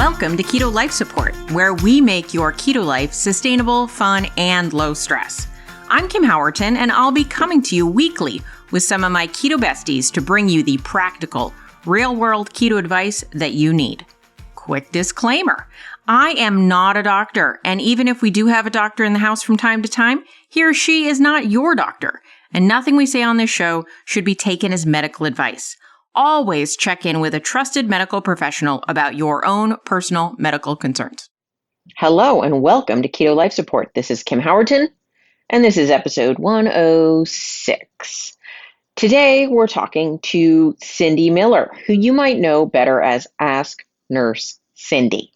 Welcome to Keto Life Support, where we make your keto life sustainable, fun, and low stress. I'm Kim Howerton, and I'll be coming to you weekly with some of my keto besties to bring you the practical, real-world keto advice that you need. Quick disclaimer, I am not a doctor, and even if we do have a doctor in the house from time to time, he or she is not your doctor, and nothing we say on this show should be taken as medical advice. Always check in with a trusted medical professional about your own personal medical concerns. Hello and welcome to Keto Life Support. This is Kim Howerton, and this is episode 106. Today we're talking to Cindy Miller, who you might know better as Ask Nurse Cindy.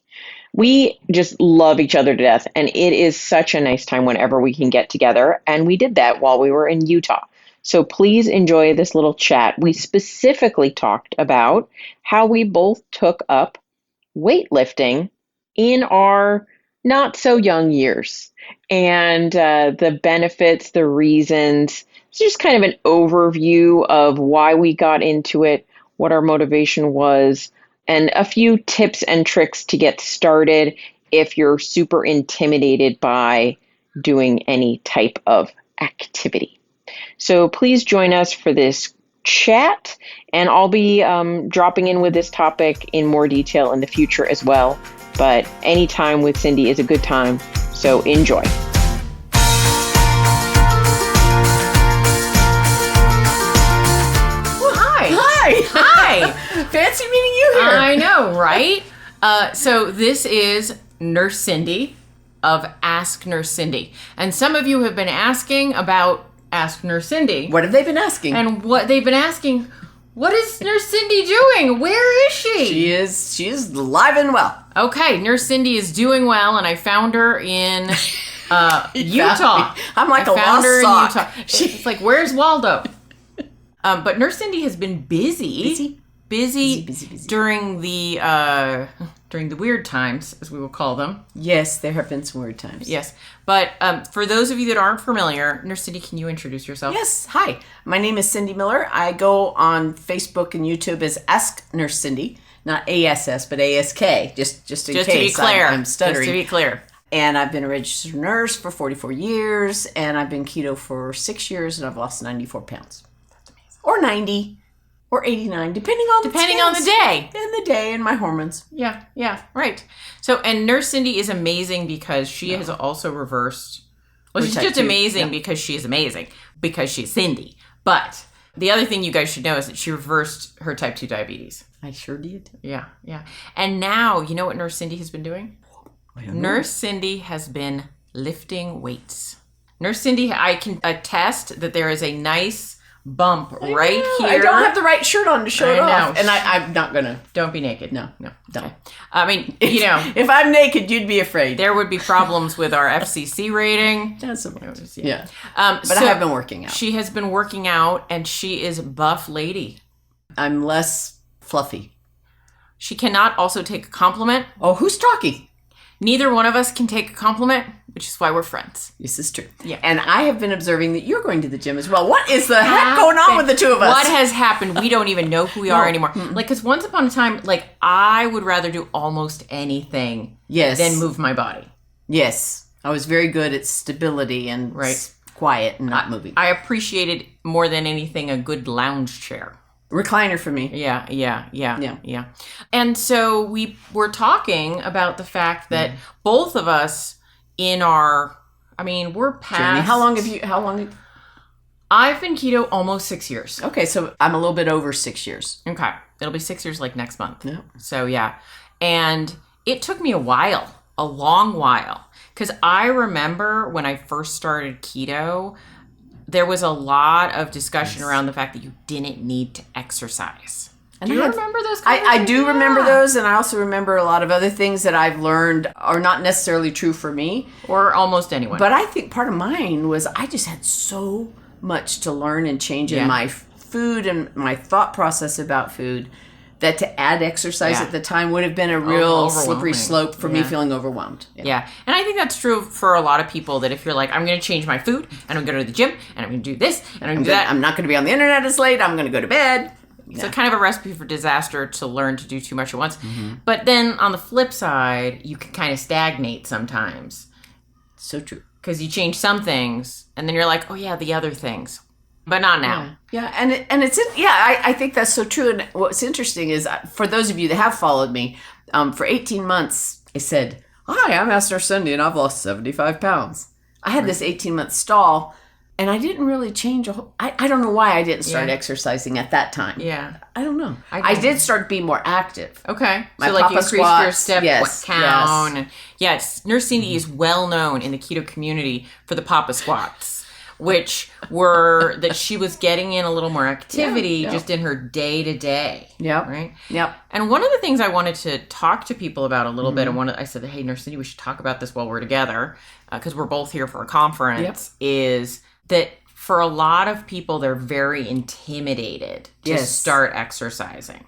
We just love each other to death, and it is such a nice time whenever we can get together, and we did that while we were in Utah. So please enjoy this little chat. We specifically talked about how we both took up weightlifting in our not so young years and the benefits, the reasons. It's just kind of an overview of why we got into it, what our motivation was, and a few tips and tricks to get started if you're super intimidated by doing any type of activity. So please join us for this chat, and I'll be dropping in with this topic in more detail in the future as well. But any time with Cindy is a good time, so enjoy. Well, hi. Fancy meeting you here. I know, right? So this is Nurse Cindy of Ask Nurse Cindy. And some of you have been asking about Ask Nurse Cindy. What have they been asking? And what they've been asking, what is Nurse Cindy doing? Where is she? She is alive and well. Okay, Nurse Cindy is doing well, and I found her in Utah. I'm like I a found lost her sock. in Utah. It's like, where's Waldo? But Nurse Cindy has been busy during the weird times, as we will call them. Yes, there have been some weird times. Yes. But for those of you that aren't familiar, Nurse Cindy, can you introduce yourself? Yes. Hi. My name is Cindy Miller. I go on Facebook and YouTube as Ask Nurse Cindy. Not ASS, but ASK, just in case to be clear. I'm stuttering. Just to be clear. And I've been a registered nurse for 44 years, and I've been keto for 6 years, and I've lost 94 pounds. That's amazing. Or 90. Or 89, depending on the day. And the day and my hormones. Yeah, right. So, and Nurse Cindy is amazing because she has also reversed. Well, she's just amazing because she's amazing, because she's Cindy. But the other thing you guys should know is that she reversed her type 2 diabetes. I sure did. Yeah. And now, you know what Nurse Cindy has been doing? Nurse Cindy has been lifting weights. Nurse Cindy, I can attest that there is a nice bump right here. I don't have the right shirt on to show it off. And I'm not going to. Don't be naked. No, don't. Okay. I mean, you know. If I'm naked, you'd be afraid. There would be problems with our FCC rating. That's okay. Yeah. But so I have been working out. She has been working out, and she is a buff lady. I'm less fluffy. She cannot also take a compliment. Oh, who's talking? Neither one of us can take a compliment, which is why we're friends. This is true. Yeah. And I have been observing that you're going to the gym as well. What is the heck going on with the two of us? What has happened? We don't even know who we are anymore. Mm-mm. Like, because once upon a time, like, I would rather do almost anything than move my body. Yes. I was very good at stability and quiet and not moving. I appreciated more than anything a good lounge chair. Recliner for me. Yeah. And so we were talking about the fact that both of us we're past. Journey. How long? I've been keto almost 6 years. Okay, so I'm a little bit over 6 years. Okay. It'll be 6 years like next month. Yeah. So yeah. And it took me a long while. Because I remember when I first started keto, there was a lot of discussion around the fact that you didn't need to exercise. And do you remember those conversations? I do remember those, and I also remember a lot of other things that I've learned are not necessarily true for me. Or almost anyone. But I think part of mine was I just had so much to learn and change in my food and my thought process about food that to add exercise at the time would have been a real slippery slope for me feeling overwhelmed. Yeah. And I think that's true for a lot of people, that if you're like, I'm going to change my food, and I'm going to go to the gym, and I'm going to do this, and I'm going to do that. I'm not going to be on the internet as late. I'm going to go to bed. So kind of a recipe for disaster to learn to do too much at once. But then on the flip side, you can kind of stagnate sometimes. So true. Because you change some things, and then you're like, oh yeah, the other things. But not now. Yeah, I think that's so true. And what's interesting is, for those of you that have followed me, for 18 months, I said, hi, I'm Esther Cindy, and I've lost 75 pounds. I had this 18-month stall, and I didn't really change I don't know why I didn't start exercising at that time. Yeah. I don't know. I did start being more active. Okay. My so like you increased your step count. Yes. Yes. Nurse Cindy is well known in the keto community for the Papa squats, which were that she was getting in a little more activity just in her day-to-day. Yep. Right? Yep. And one of the things I wanted to talk to people about a little bit, and I said, hey, Nurse Cindy, we should talk about this while we're together, because we're both here for a conference, is that for a lot of people, they're very intimidated to start exercising.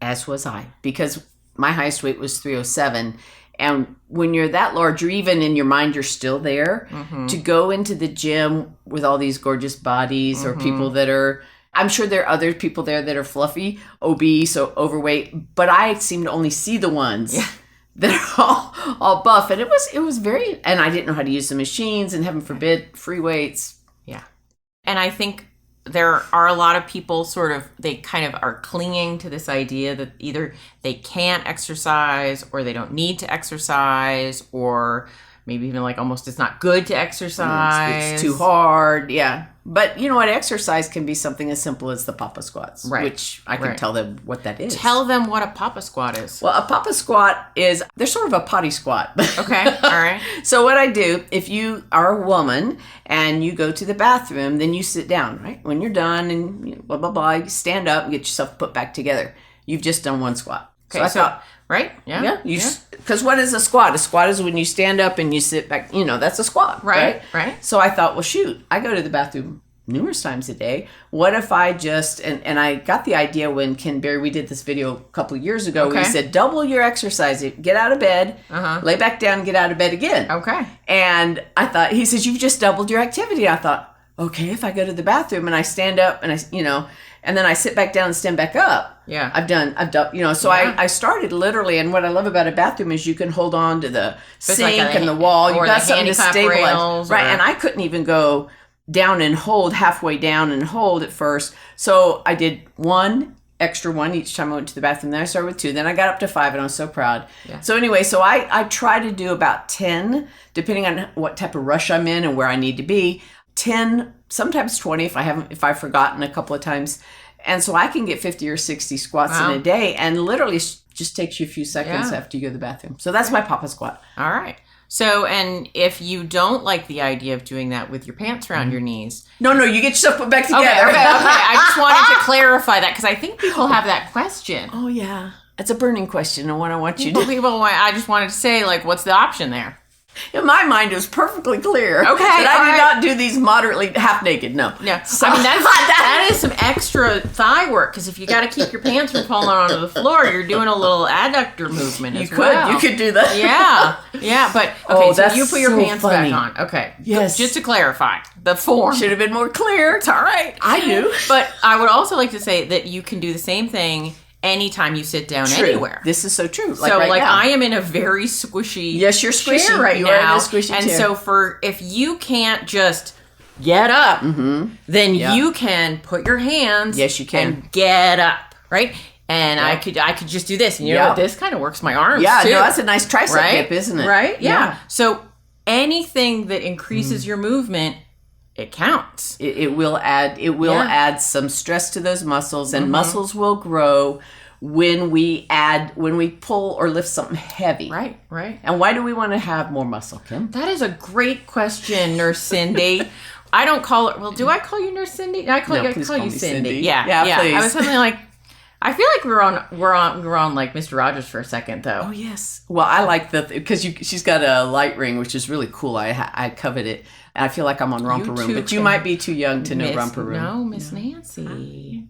As was I, because my highest weight was 307. And when you're that large, or even in your mind, you're still there, to go into the gym with all these gorgeous bodies or people that are, I'm sure there are other people there that are fluffy, obese, or overweight, but I seem to only see the ones that are all buff. And it was very, and I didn't know how to use the machines, and heaven forbid, free weights. Yeah. And I think there are a lot of people they kind of are clinging to this idea that either they can't exercise, or they don't need to exercise, or maybe even like almost it's not good to exercise. It's too hard. Yeah. But you know what? Exercise can be something as simple as the Papa squats, which I can tell them what that is. Tell them what a Papa squat is. Well, a Papa squat is, they're sort of a potty squat. Okay. All right. So what I do, if you are a woman and you go to the bathroom, then you sit down, right? When you're done and blah, blah, blah, you stand up and get yourself put back together. You've just done one squat. Okay. So right? Yeah. Because what is a squat? A squat is when you stand up and you sit back. That's a squat. Right. So I thought, well, shoot, I go to the bathroom numerous times a day. What if I just, and I got the idea when Ken Berry, we did this video a couple of years ago, we said, double your exercise. Get out of bed, lay back down, get out of bed again. Okay. And I thought, he says, you've just doubled your activity. I thought, okay, if I go to the bathroom and I stand up and and then I sit back down and stand back up. Yeah. I've done, so I started literally, and what I love about a bathroom is you can hold on to the sink and the wall. You've got something to stabilize. Right. And I couldn't even go down and hold, halfway down and hold at first. So I did one extra one each time I went to the bathroom. Then I started with 2. Then I got up to 5, and I was so proud. Yeah. So anyway, I try to do about 10, depending on what type of rush I'm in and where I need to be. 10, sometimes 20 if I've forgotten a couple of times. And so I can get 50 or 60 squats in a day, and literally just takes you a few seconds after you go to the bathroom. So that's my Papa squat. All right. So, and if you don't like the idea of doing that with your pants around your knees. No, you get yourself put back together. Okay. I just wanted to clarify that, because I think people have that question. Oh, yeah. It's a burning question, and what I want you to do. I just wanted to say, what's the option there? In my mind, it was perfectly clear that I did not do these moderately half naked. No. So, that is some extra thigh work, because if you got to keep your pants from falling onto the floor, you're doing a little adductor movement as well. You could do that. Yeah. But okay, so you put your pants back on. Okay. Yes. Just to clarify, the form should have been more clear. It's all right. I do. But I would also like to say that you can do the same thing anytime you sit down anywhere. This is so true. So I am in a very squishy Yes, you're squishy chair right you now. Are in a squishy and chair. so if you can't just get up, then you can put your hands Yes, you can. and get up, right? And I could just do this. And you know what? This kind of works my arms too. No, that's a nice tricep dip, isn't it? Right? Yeah. So anything that increases your movement, it counts. It will add some stress to those muscles, and muscles will grow when we pull or lift something heavy. Right. And why do we want to have more muscle, Kim? That is a great question, Nurse Cindy. I don't call it. Well, do I call you Nurse Cindy? I call you Cindy. Yeah. Please. I was something like. I feel like we're on like Mr. Rogers for a second, though. Oh yes. Well, I like because she's got a light ring, which is really cool. I covet it. And I feel like I'm on Romper Room, but you might be too young to know Romper Room. No, Miss Nancy.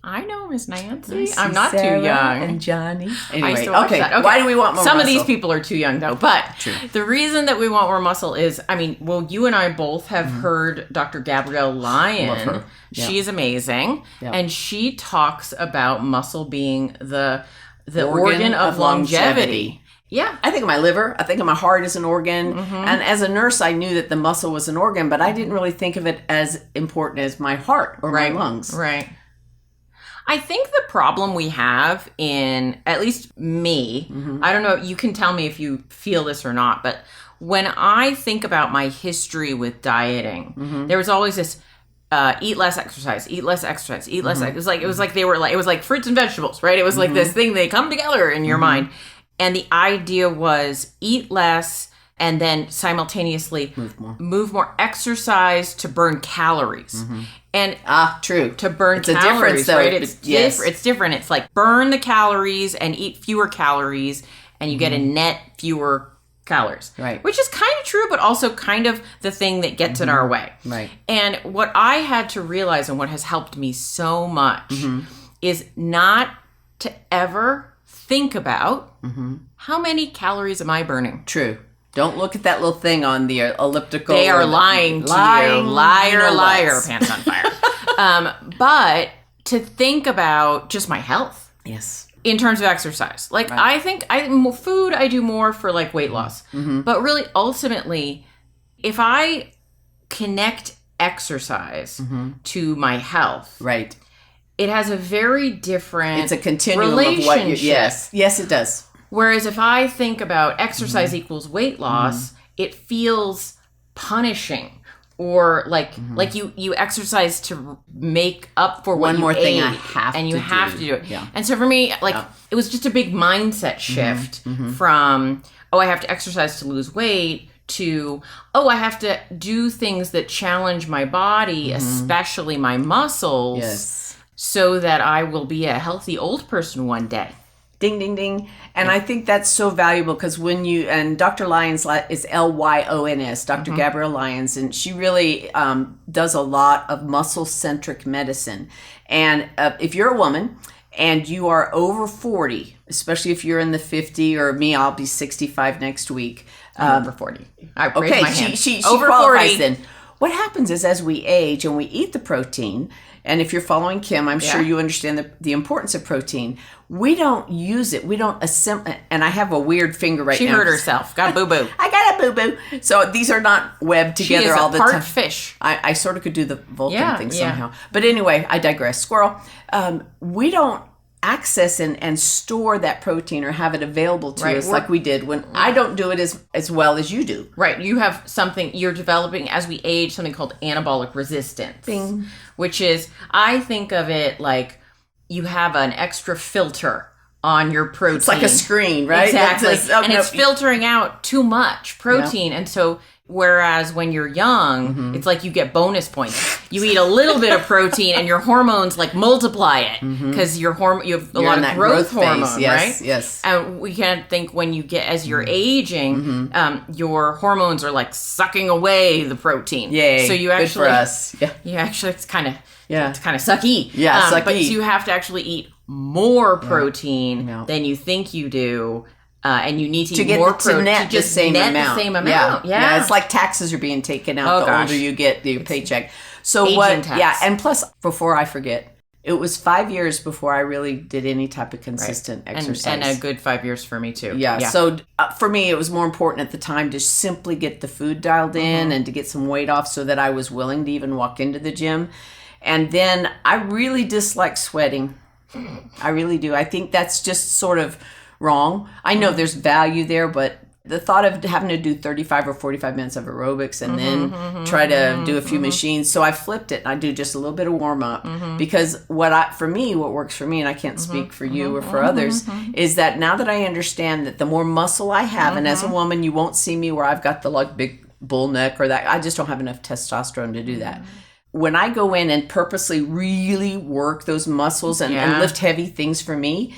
I know Miss Nancy. I'm not Sarah too young. And Johnny. Anyway, I used to watch that. Okay. Why do we want more Some muscle? of these people are too young, though. But True. The reason that we want more muscle is, you and I both have heard Dr. Gabrielle Lyon. Love her. Yeah. She is amazing. Yeah. And she talks about muscle being the organ of longevity. Yeah. I think of my liver. I think of my heart as an organ. And as a nurse, I knew that the muscle was an organ, but I didn't really think of it as important as my heart or my lungs. Right. I think the problem we have in, at least me, I don't know, you can tell me if you feel this or not, but when I think about my history with dieting, there was always this eat less exercise, eat less exercise, eat less. It was like fruits and vegetables, right? It was like this thing, they come together in your mind. And the idea was eat less and then simultaneously move more, exercise to burn calories. And true. To burn it's calories, a difference, though. Right? It's different. It's like burn the calories and eat fewer calories and you get a net fewer calories. Right. Which is kind of true, but also kind of the thing that gets it our way. Right. And what I had to realize and what has helped me so much is not to ever think about how many calories am I burning. True. Don't look at that little thing on the elliptical. They are lying to you. Liar, pants on fire. But to think about just my health. Yes. In terms of exercise. Like, I think food I do more for like weight loss. But really, ultimately, if I connect exercise to my health. Right. It has a very different It's a continuum of what you... Yes, it does. Whereas if I think about exercise equals weight loss, it feels punishing. Or like you exercise to make up for what one more you thing ate, I have and you to have do. to do it. Yeah. And so for me, it was just a big mindset shift from I have to exercise to lose weight to I have to do things that challenge my body, especially my muscles. Yes. So that I will be a healthy old person one day. Ding, ding, ding. And I think that's so valuable because when you, and Dr. Lyons is Lyons, Dr. Gabrielle Lyons, and she really does a lot of muscle-centric medicine. And if you're a woman and you are over 40, especially if you're in the 50 or me, I'll be 65 next week. Over 40. I raise my hand. She over qualifies 40. Then. What happens is as we age and we eat the protein, and if you're following Kim, I'm sure you understand the importance of protein. We don't use it. We don't assimilate. And I have a weird finger right now. She hurt herself. Got a boo-boo. I got a boo-boo. So these are not webbed together all the time. She is a part fish. I sort of could do the Vulcan thing somehow. But anyway, I digress. Squirrel. We don't access and store that protein or have it available to us like we did when I don't do it as well as you do. Right. You have something, you're developing as we age, something called anabolic resistance. Bing. Which is, I think of it like you have an extra filter on your protein. It's like a screen, right? Exactly. It's filtering out too much protein. Yep. And so, whereas when you're young, it's like you get bonus points. You eat a little bit of protein and your hormones like multiply it because you have a lot of growth hormone, yes, right? Yes. And we can't think when you get, as you're aging, your hormones are like sucking away the protein. Yay. So you actually, good for us. Yeah. You actually, it's kind of sucky. Yeah, sucky. But you have to actually eat more protein than you think you do. And you need to eat more protein to just net the same amount. Yeah. It's like taxes are being taken out the older you get your paycheck. So Aging tax. Yeah, and plus, before I forget, it was 5 years before I really did any type of consistent exercise. And a good 5 years for me too. Yeah. So for me, it was more important at the time to simply get the food dialed in and to get some weight off so that I was willing to even walk into the gym. And then I really dislike sweating. I really do. I think that's just sort of wrong. I know there's value there, but the thought of having to do 35 or 45 minutes of aerobics and then try to do a few machines. So I flipped it and I do just a little bit of warm up because what works for me, and I can't speak for you or for others, is that now that I understand that the more muscle I have, and as a woman, you won't see me where I've got the like big bull neck or that. I just don't have enough testosterone to do that. When I go in and purposely really work those muscles and lift heavy things for me,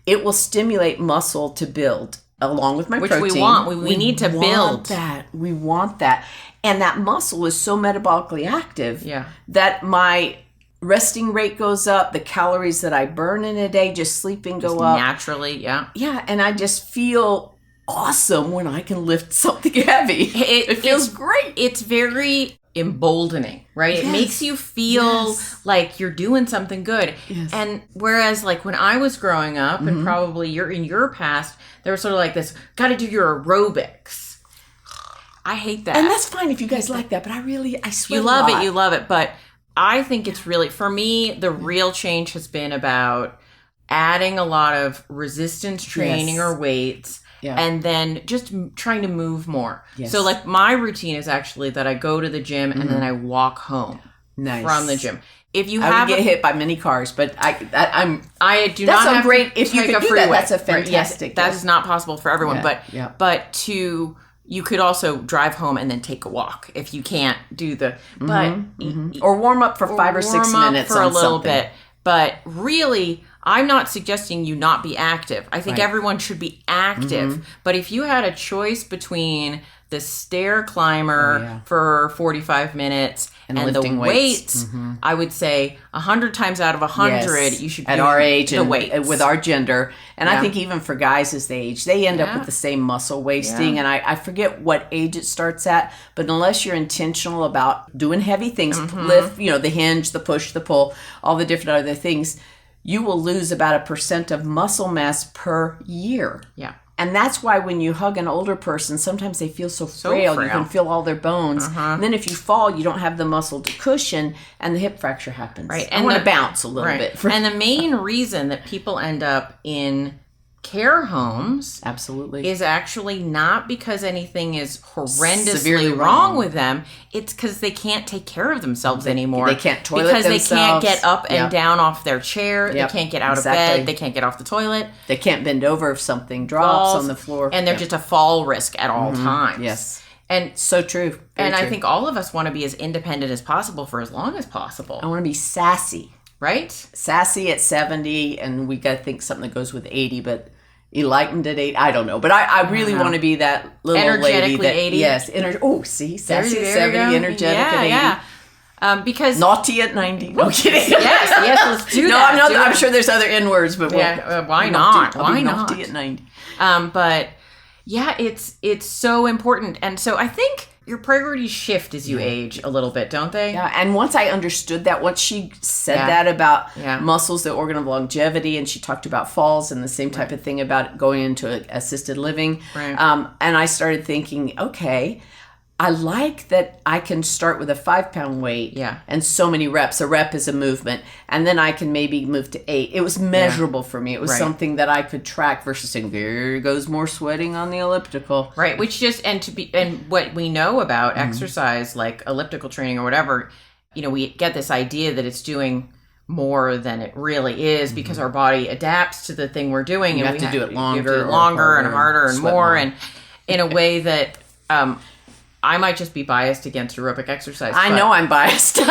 it will stimulate muscle to build along with my protein. Which we want. We need to build. We want that. And that muscle is so metabolically active that my resting rate goes up, the calories that I burn in a day just sleeping go up. Naturally, yeah. Yeah, and I just feel awesome when I can lift something heavy. It feels great. It's very emboldening, right? Yes. It makes you feel like you're doing something good. Yes. And whereas like when I was growing up and probably you're in your past, there was sort of like this, got to do your aerobics. I hate that. And that's fine if you guys like that, but I sweat You love it. But I think it's really, for me, the real change has been about adding a lot of resistance training or weights. Yeah. And then just trying to move more. Yes. So like my routine is actually that I go to the gym and then I walk home from the gym. If you I would get hit by many cars, but I do that's not have great to if you could do that. That's a fantastic. Yes, that is not possible for everyone, but you could also drive home and then take a walk if you can't do the or warm up for 5 or 6 minutes for a little bit. But really, I'm not suggesting you not be active. I think everyone should be active. But if you had a choice between the stair climber for 45 minutes and the weights, I would say 100 times out of 100, you should be at our age the weights. With our gender. And I think even for guys as they age, they end up with the same muscle wasting. And I forget what age it starts at, but unless you're intentional about doing heavy things, lift, the hinge, the push, the pull, all the different other things, you will lose about 1% of muscle mass per year. Yeah. And that's why when you hug an older person, sometimes they feel so frail. You can feel all their bones. And then if you fall, you don't have the muscle to cushion, and the hip fracture happens. Right. And I want to bounce a little bit. And the main reason that people end up in care homes is actually not because anything is horrendously wrong with them. It's because they can't take care of themselves anymore. They can't toilet because themselves. They can't get up and down off their chair. They can't get out of bed. They can't get off the toilet. They can't bend over if something drops on the floor. And they're just a fall risk at all times. Yes. And so true. Very true. I think all of us want to be as independent as possible for as long as possible. I want to be sassy. Right? Sassy at 70, and we got to think something that goes with 80, but enlightened at 80, I don't know. But I really want to be that little energetically lady that 80. Yes, sassy at 70, energetic at 80. Yeah. Because naughty at 90. No kidding. yes, let's do that. I'm sure there's other N words, but why not? Why not? Naughty at 90. But yeah, it's so important, and so I think your priorities shift as you age a little bit, don't they? Yeah, and once I understood that, once she said that about muscles, the organ of longevity, and she talked about falls and the same type of thing about going into assisted living, and I started thinking, okay, I like that I can start with a 5-pound weight and so many reps. A rep is a movement. And then I can maybe move to 8. It was measurable for me. It was something that I could track versus saying, there goes more sweating on the elliptical. Right. Which and what we know about exercise, like elliptical training or whatever, we get this idea that it's doing more than it really is because our body adapts to the thing we're doing. You and have to do it longer. And harder and more. And in a way that... I might just be biased against aerobic exercise. I know I'm biased. We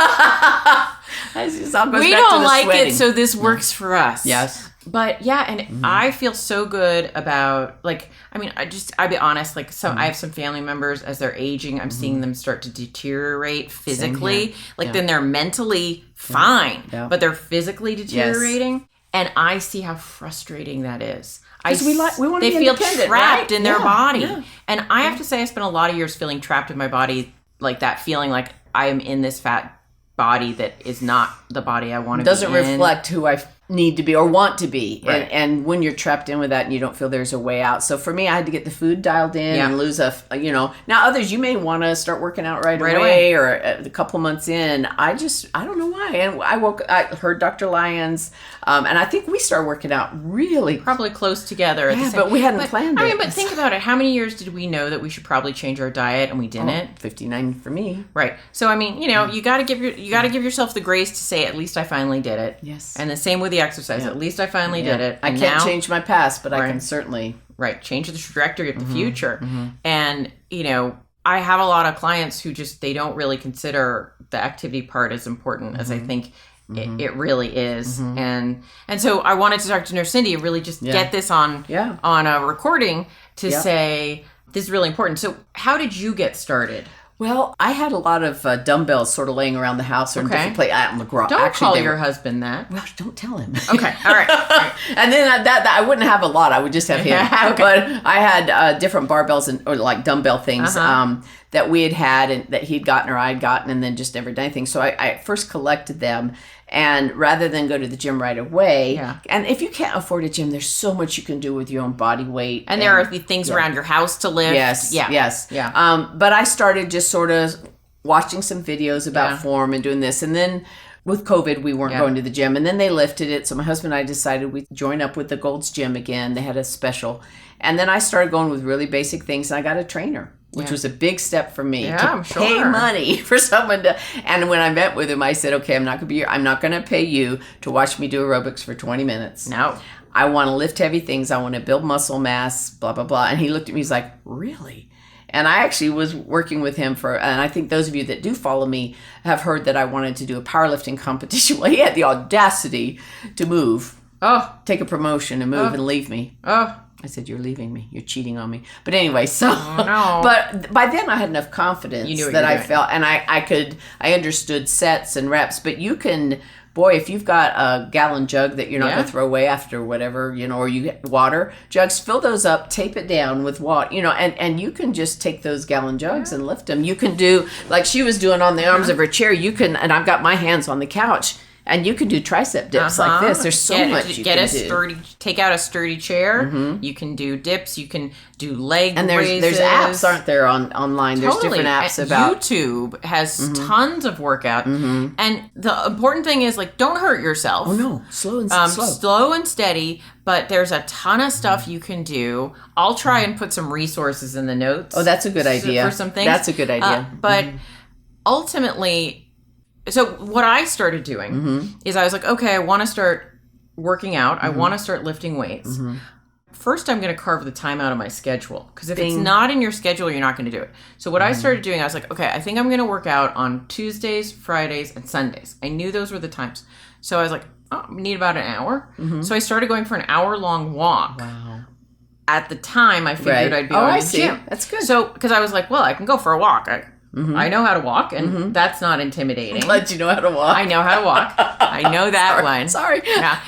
don't like it, so this works for us. Yes. But yeah, and I feel so good about, I'll be honest, I have some family members, as they're aging, I'm seeing them start to deteriorate physically. Then they're mentally fine, but they're physically deteriorating. Yes. And I see how frustrating that is. Because we want to be feel independent, trapped in their body. Yeah. And I have to say, I spent a lot of years feeling trapped in my body, like that feeling like I am in this fat body that is not the body I want to be in. Doesn't reflect who I need to be or want to be. Right. And when you're trapped in with that and you don't feel there's a way out. So for me, I had to get the food dialed in and lose now others, you may want to start working out right away or a couple months in. I don't know why. And I heard Dr. Lyons, and I think we started working out really probably close together. Yeah, but we hadn't planned it. But think about it. How many years did we know that we should probably change our diet and we didn't? 59 for me. Right. So you got to give yourself the grace to say, at least I finally did it. Yes. And the same with the exercise. At least I finally did it. I can't change my past, but I can certainly change the trajectory of the future. And I have a lot of clients who they don't really consider the activity part as important as I think it really is. And so I wanted to talk to Nurse Cindy and really just get this on a recording to say this is really important. So how did you get started? Well, I had a lot of dumbbells sort of laying around the house or in different places out in the garage. Don't call your husband that. Well, don't tell him. Okay, all right. And then that I wouldn't have a lot. I would just have him. Okay. But I had different barbells or like dumbbell things that we had and that he'd gotten or I'd gotten, and then just never done anything. So I first collected them. And rather than go to the gym right away, and if you can't afford a gym, there's so much you can do with your own body weight. And there are things around your house to lift. Yes. But I started just sort of watching some videos about form and doing this. And then with COVID, we weren't going to the gym. And then they lifted it. So my husband and I decided we'd join up with the Gold's Gym again. They had a special. And then I started going with really basic things. And I got a trainer, which was a big step for me to pay money for someone to. And when I met with him, I said, okay, I'm not going to pay you to watch me do aerobics for 20 minutes. No. I want to lift heavy things. I want to build muscle mass, blah, blah, blah. And he looked at me, he's like, really? And I actually was working with him and I think those of you that do follow me have heard that I wanted to do a powerlifting competition. Well, he had the audacity to move. Take a promotion and move and leave me. I said, you're leaving me. You're cheating on me. But anyway, so, but by then I had enough confidence that I felt, and I understood sets and reps, but you can, boy, if you've got a gallon jug that you're not going to throw away after whatever, or you get water jugs, fill those up, tape it down with water, and you can just take those gallon jugs and lift them. You can do, like she was doing on the arms of her chair, and I've got my hands on the couch. And you can do tricep dips like this. There's so much you can do. Take out a sturdy chair. You can do dips. You can do leg raises. There's apps, aren't there, online? There's different apps about. YouTube has tons of workout. And the important thing is, like, don't hurt yourself. Oh, no. Slow. Slow and steady. But there's a ton of stuff you can do. I'll try and put some resources in the notes. Oh, that's a good idea. For some things. That's a good idea. But ultimately... So what I started doing is I was like, okay, I want to start working out. I want to start lifting weights. First, I'm going to carve the time out of my schedule. Because if it's not in your schedule, you're not going to do it. So what I started doing, I was like, okay, I think I'm going to work out on Tuesdays, Fridays, and Sundays. I knew those were the times. So I was like, I need about an hour. So I started going for an hour-long walk. Wow. At the time, I figured I'd be going to the gym. That's good. So, because I was like, well, I can go for a walk. I know how to walk, and that's not intimidating. I'm glad you know how to walk. I know how to walk. I know that one. Sorry. Yeah.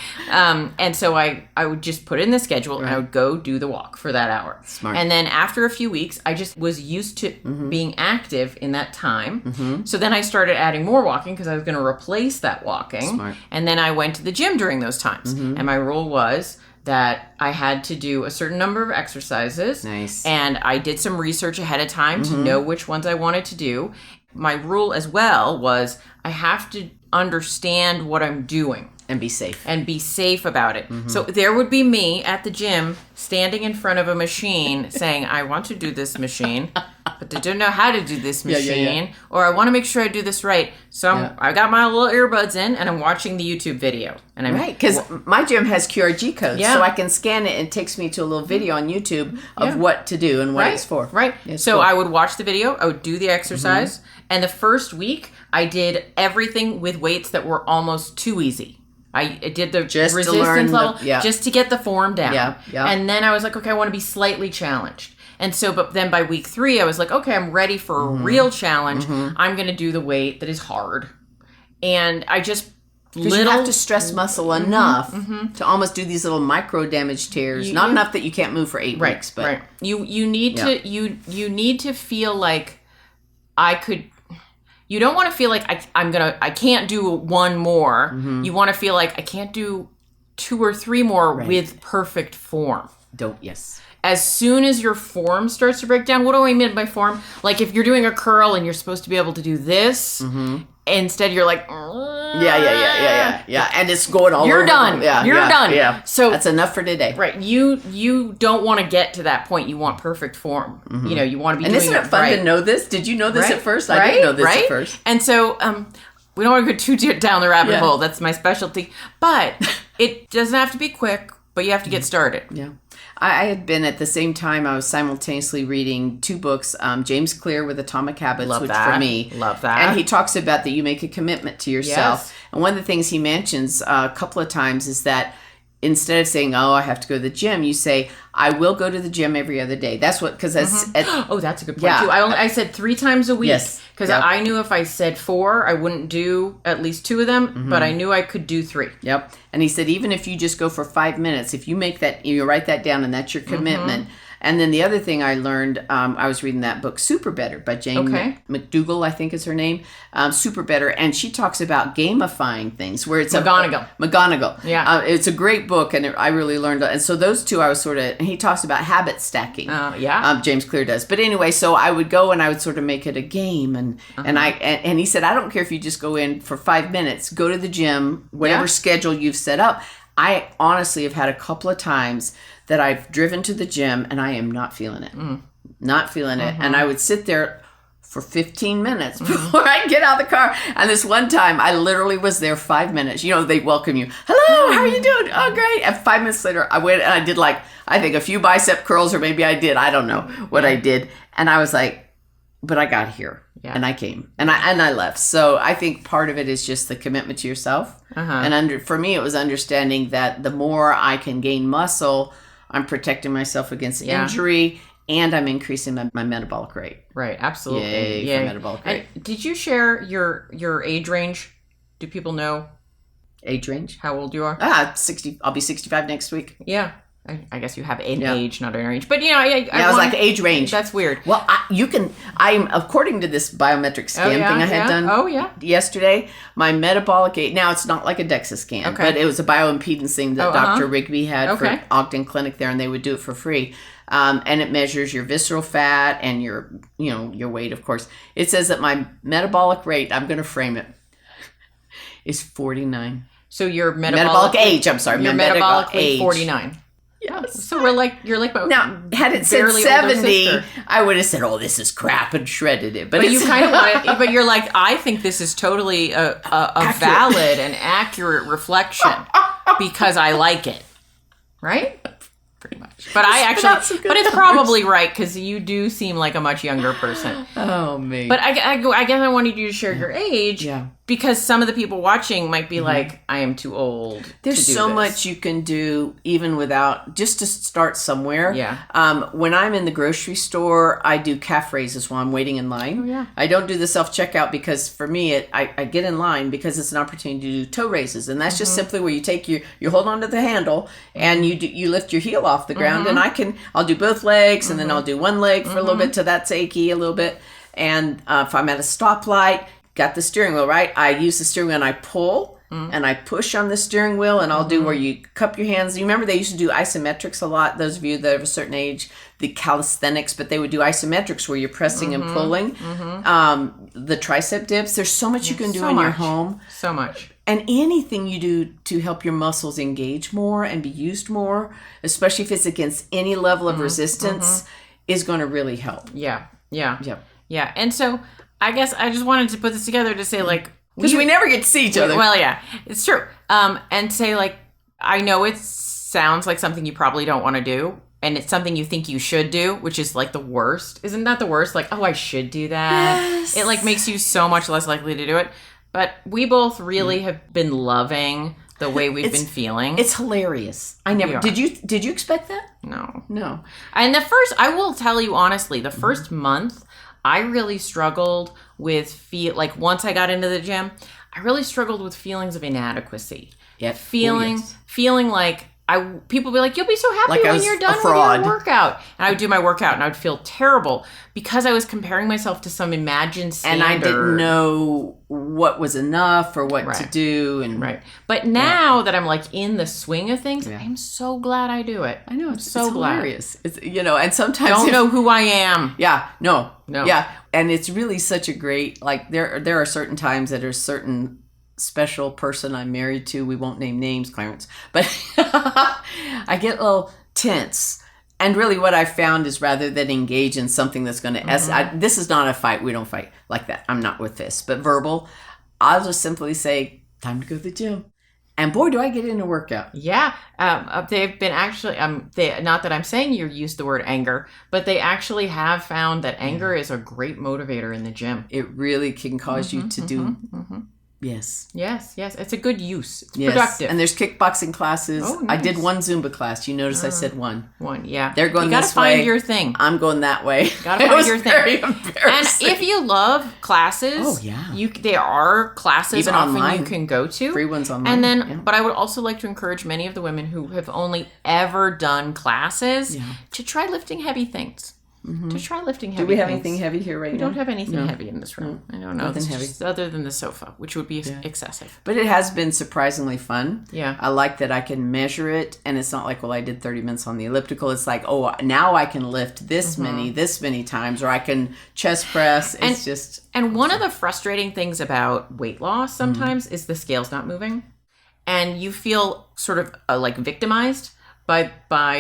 And so I would just put it in the schedule, and I would go do the walk for that hour. Smart. And then after a few weeks, I just was used to being active in that time. So then I started adding more walking because I was going to replace that walking. Smart. And then I went to the gym during those times. And my rule was that I had to do a certain number of exercises. Nice. And I did some research ahead of time to know which ones I wanted to do. My rule as well was I have to understand what I'm doing. And be safe. And be safe about it. So there would be me at the gym standing in front of a machine saying, I want to do this machine, but I don't know how to do this machine. Or I want to make sure I do this right. So I got my little earbuds in and I'm watching the YouTube video. And I'm because my gym has QRG codes. So I can scan it and it takes me to a little video on YouTube of what to do and what it's for. Right. So I would watch the video. I would do the exercise. And the first week, I did everything with weights that were almost too easy. I did the resistance level just to get the form down. And then I was like, okay, I want to be slightly challenged. And so, but then by week 3, I was like, okay, I'm ready for a real challenge. I'm going to do the weight that is hard. And I just you have to stress muscle enough to almost do these little micro damage tears. Not enough that you can't move for 8 weeks, but you need to you need to feel like I could. You don't want to feel like I can't do one more. You want to feel like I can't do 2 or 3 more with perfect form. As soon as your form starts to break down, what do I mean by form? Like if you're doing a curl and you're supposed to be able to do this, instead you're like, yeah, and it's going all you're over. Done. You're done. Yeah. So that's enough for today. Right. You don't want to get to that point. You want perfect form. You want to be and doing isn't it fun to know this? Did you know this at first? I didn't know this at first. And so we don't want to go too down the rabbit hole. That's my specialty. But it doesn't have to be quick, but you have to get started. Yeah. I had been at the same time, I was simultaneously reading 2 books, James Clear with Atomic Habits, Love which that. for me. Love that. And he talks about that you make a commitment to yourself. And one of the things he mentions a couple of times is that instead of saying, oh, I have to go to the gym, you say, I will go to the gym every other day. That's what, because that's a good point too. I said 3 times a week. Yes. Because I knew if I said 4, I wouldn't do at least 2 of them, but I knew I could do 3. Yep. And he said, even if you just go for 5 minutes, if you make that, you write that down and that's your commitment. And then the other thing I learned, I was reading that book, Super Better, by Jane McDougall, I think is her name. Super Better. And she talks about gamifying things where it's McGonagall. Yeah. It's a great book, and I really learned. And so those 2, I was sort of, and he talks about habit stacking. James Clear does. But anyway, so I would go and I would sort of make it a game. And he said, I don't care if you just go in for 5 minutes, go to the gym, whatever schedule you've set up. I honestly have had a couple of times that I've driven to the gym and I am not feeling it. Not feeling it. And I would sit there for 15 minutes before I get out of the car. And this one time, I literally was there 5 minutes. You know, they welcome you. Hello, how are you doing? Oh, great. And 5 minutes later, I went and I did I think a few bicep curls, or maybe I did. I don't know what I did. And I was like, but I got here. Yeah. And I came and I left. So I think part of it is just the commitment to yourself. And for me, it was understanding that the more I can gain muscle, I'm protecting myself against injury, and I'm increasing my metabolic rate. Right, absolutely. Yay. For metabolic rate. And did you share your age range? Do people know age range? How old you are? 60. I'll be 65 next week. Yeah. I guess you have an age, not an age. But, I was like age range. That's weird. Well, I'm according to this biometric scan thing I had done yesterday, my metabolic age, now it's not like a DEXA scan, but it was a bioimpedance thing that Dr. Rigby had for Ogden Clinic there, and they would do it for free. And it measures your visceral fat and your weight, of course. It says that my metabolic rate, I'm going to frame it, is 49. So your metabolic age, I'm sorry. Your metabolic age, 49. Yes. So you're like now, had it said 70, I would have said, "Oh, this is crap," and shredded it. But you kind of want it. But you're like, I think this is totally a valid and accurate reflection because I like it, right? Pretty much. But it's probably right because you do seem like a much younger person. Oh man. But I guess I wanted you to share your age. Yeah. Because some of the people watching might be like, I am too old. There's to do so this. much you can do even without, just to start somewhere. Yeah. When I'm in the grocery store, I do calf raises while I'm waiting in line. Oh, yeah. I don't do the self-checkout because for me, I get in line because it's an opportunity to do toe raises. And that's just simply where you take you hold on to the handle and you lift your heel off the ground. And I'll do both legs and then I'll do one leg for a little bit till that's achy a little bit. And if I'm at a stoplight, got the steering wheel, right? I use the steering wheel and I pull and I push on the steering wheel, and I'll do where you cup your hands. You remember they used to do isometrics a lot, those of you that have a certain age, the calisthenics, but they would do isometrics where you're pressing and pulling. The tricep dips. There's so much you can do in your home. So much. And anything you do to help your muscles engage more and be used more, especially if it's against any level of resistance, is going to really help. Yeah. And so I guess I just wanted to put this together to say, like, because we never get to see each other. Well, yeah, it's true. And say, like, I know it sounds like something you probably don't want to do, and it's something you think you should do, which is like the worst. Isn't that the worst? Like, oh, I should do that. Yes. It like makes you so much less likely to do it. But we both really have been loving the way we've been feeling. It's hilarious. I never did you expect that? No. And I will tell you honestly, the first month I really struggled with once I got into the gym, I really struggled with feelings of inadequacy. Yeah. Feeling like people be like, you'll be so happy like when you're done with your workout. And I would do my workout and I would feel terrible because I was comparing myself to some imagined standard. And I didn't know what was enough or what to do. But now that I'm like in the swing of things, I'm so glad I do it. I know. It's so glad. Hilarious. It's, and sometimes don't know who I am. Yeah. No. Yeah. And it's really such a great, like there are certain times that there's certain special person I'm married to. We won't name names, Clarence, but I get a little tense. And really what I found is rather than engage in something that's going to, this is not a fight. We don't fight like that. I'm not with fists, but verbal. I'll just simply say, time to go to the gym. And boy, do I get in a workout. Yeah. They've been actually, not that I'm saying you use the word anger, but they actually have found that anger is a great motivator in the gym. It really can cause you to do Yes. Yes. It's a good use. It's yes. productive. And there's kickboxing classes. Oh, nice. I did one Zumba class. You notice I said one. One, yeah. They're going you this gotta way. find your thing. I'm going that way. Gotta find your thing. Very And embarrassing. if you love classes, Oh, yeah. there are classes Even often online. you can go to. Free ones online. And then, yeah. but I would also like to encourage many of the women who have only ever done classes to try lifting heavy things. To try lifting heavy things. Do we have anything heavy here right now? We don't have anything heavy in this room. I don't know. Nothing It's heavy. just other than the sofa, which would be excessive. But it has been surprisingly fun. Yeah. I like that I can measure it, and it's not like, well, I did 30 minutes on the elliptical. It's like, oh, now I can lift this many times, or I can chest press. It's just... And one of the frustrating things about weight loss sometimes is the scale's not moving. And you feel sort of like victimized by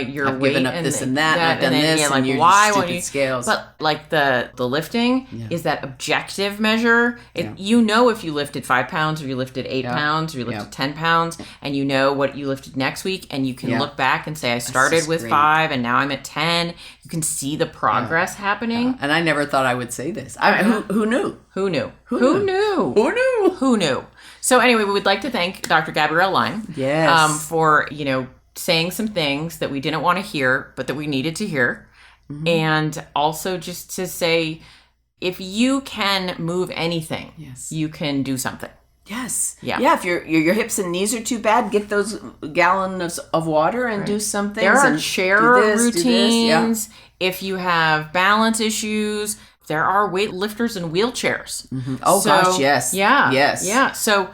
your I've weight. given up this and that, and I've done then, this, like, and you're why stupid won't you? scales. But like the lifting is that objective measure. You know if you lifted 5 pounds, or you lifted 8 pounds, or you lifted 10 pounds, and you know what you lifted next week, and you can look back and say, I started with 5, and now I'm at 10. You can see the progress happening. And I never thought I would say this. I mean, who knew? Who knew? Who knew? Who knew? So anyway, we would like to thank Dr. Gabrielle Line for, saying some things that we didn't want to hear, but that we needed to hear. And also just to say, if you can move anything, you can do something. Yes. Yeah. Yeah. If your hips and knees are too bad, get those gallons of water and do some things. There are and chair do this, routines. If you have balance issues, there are weightlifters in wheelchairs. Oh, gosh, yes. Yeah. Yes. Yeah. So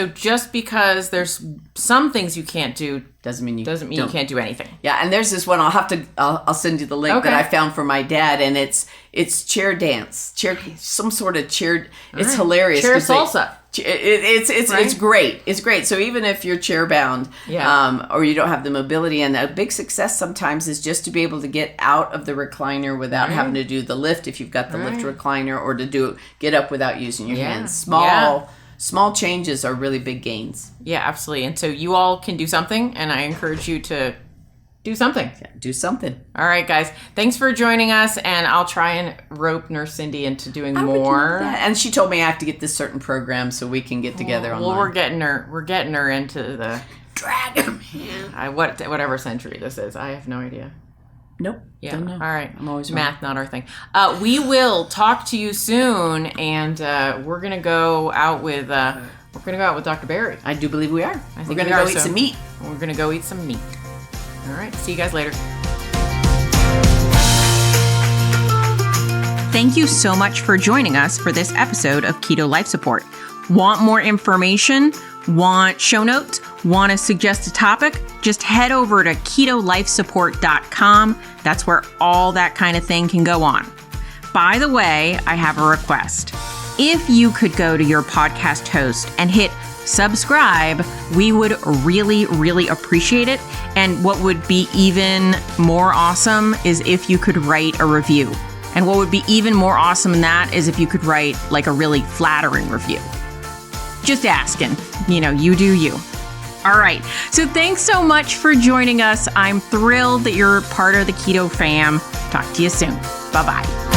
just because there's some things you can't do doesn't mean you can't do anything. Yeah, and there's this one I'll send you the link that I found for my dad, and it's chair dance, some sort of chair. It's hilarious. Chair salsa. It's great. It's great. So even if you're chair bound, or you don't have the mobility, and a big success sometimes is just to be able to get out of the recliner without having to do the lift if you've got the lift recliner, or to get up without using your hands. Small changes are really big gains. Yeah, absolutely. And so you all can do something, and I encourage you to do something. Yeah, do something. All right, guys. Thanks for joining us, and I'll try and rope Nurse Cindy into doing more. Would love that. And she told me I have to get this certain program so we can get together online. Well, we're getting her into the Dragon Man. Whatever century this is. I have no idea. Nope. Yeah. Don't know. All right. I'm always math, not our thing. We will talk to you soon, and we're gonna go out with Dr. Barry. I do believe we are. I think we're gonna go eat some meat. We're gonna go eat some meat. All right. See you guys later. Thank you so much for joining us for this episode of Keto Life Support. Want more information? Want show notes? Want to suggest a topic? Just head over to ketolifesupport.com. That's where all that kind of thing can go on. By the way, I have a request. If you could go to your podcast host and hit subscribe, we would really, really appreciate it. And what would be even more awesome is if you could write a review. And what would be even more awesome than that is if you could write like a really flattering review. Just asking, you do you. All right. So thanks so much for joining us. I'm thrilled that you're part of the Keto fam. Talk to you soon. Bye-bye.